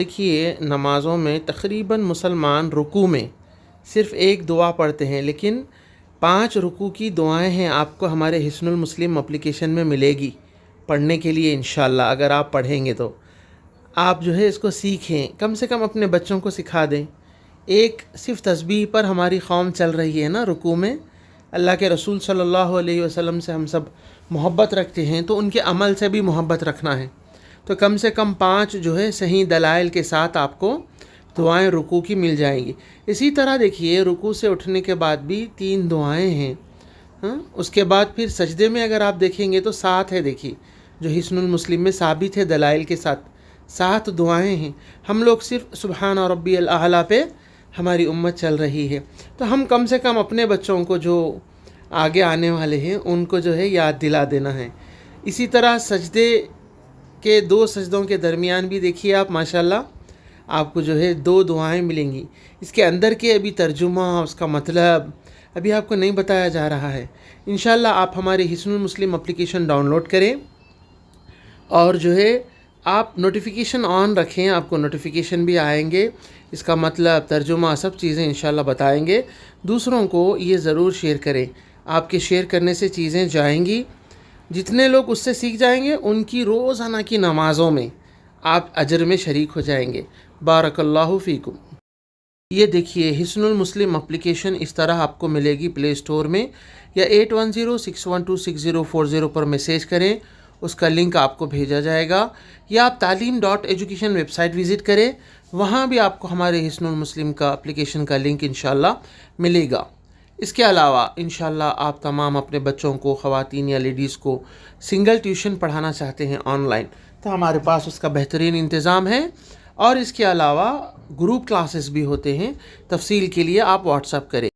دیکھیے نمازوں میں تقریباً مسلمان رکوع میں صرف ایک دعا پڑھتے ہیں، لیکن 5 رکوع کی دعائیں ہیں آپ کو ہمارے حصن المسلم اپلیکیشن میں ملے گی پڑھنے کے لیے انشاءاللہ۔ اگر آپ پڑھیں گے تو آپ جو ہے اس کو سیکھیں، کم سے کم اپنے بچوں کو سکھا دیں۔ ایک صرف تسبیح پر ہماری قوم چل رہی ہے نا رکوع میں، اللہ کے رسول صلی اللہ علیہ وسلم سے ہم سب محبت رکھتے ہیں تو ان کے عمل سے بھی محبت رکھنا ہے، تو کم سے کم 5 جو ہے صحیح دلائل کے ساتھ آپ کو دعائیں رکوع کی مل جائیں گی۔ اسی طرح دیکھیے رکوع سے اٹھنے کے بعد بھی 3 دعائیں ہیں، اس کے بعد پھر سجدے میں اگر آپ دیکھیں گے تو 7 ہے، دیکھیے جو حصن المسلم میں ثابت ہے دلائل کے ساتھ 7 دعائیں ہیں۔ ہم لوگ صرف سبحان ربی الاعلیٰ پہ ہماری امت چل رہی ہے، تو ہم کم سے کم اپنے بچوں کو جو آگے آنے والے ہیں ان کو جو ہے یاد دلا دینا ہے۔ اسی طرح سجدے کے 2 سجدوں کے درمیان بھی دیکھیے آپ ماشاءاللہ آپ کو جو ہے 2 دعائیں ملیں گی۔ اس کے اندر کے ابھی ترجمہ اس کا مطلب ابھی آپ کو نہیں بتایا جا رہا ہے۔ انشاءاللہ آپ ہمارے حصن المسلم اپلیکیشن ڈاؤن لوڈ کریں اور جو ہے آپ نوٹیفیکیشن آن رکھیں، آپ کو نوٹیفیکیشن بھی آئیں گے، اس کا مطلب ترجمہ سب چیزیں انشاءاللہ بتائیں گے۔ دوسروں کو یہ ضرور شیئر کریں، آپ کے شیئر کرنے سے چیزیں جائیں گی، جتنے لوگ اس سے سیکھ جائیں گے ان کی روزانہ کی نمازوں میں آپ اجر میں شریک ہو جائیں گے۔ بارک اللہ فیکم۔ یہ دیکھیے حصن المسلم اپلیکیشن اس طرح آپ کو ملے گی پلے اسٹور میں، یا 8106126040 پر میسیج کریں، اس کا لنک آپ کو بھیجا جائے گا، یا آپ تعلیم.ایجوکیشن ویب سائٹ وزٹ کریں، وہاں بھی آپ کو ہمارے حصن المسلم کا اپلیکیشن کا لنک انشاءاللہ ملے گا۔ اس کے علاوہ انشاءاللہ آپ تمام اپنے بچوں کو، خواتین یا لیڈیز کو سنگل ٹیوشن پڑھانا چاہتے ہیں آن لائن، تو ہمارے پاس اس کا بہترین انتظام ہے، اور اس کے علاوہ گروپ کلاسز بھی ہوتے ہیں۔ تفصیل کے لیے آپ واٹس ایپ کریں۔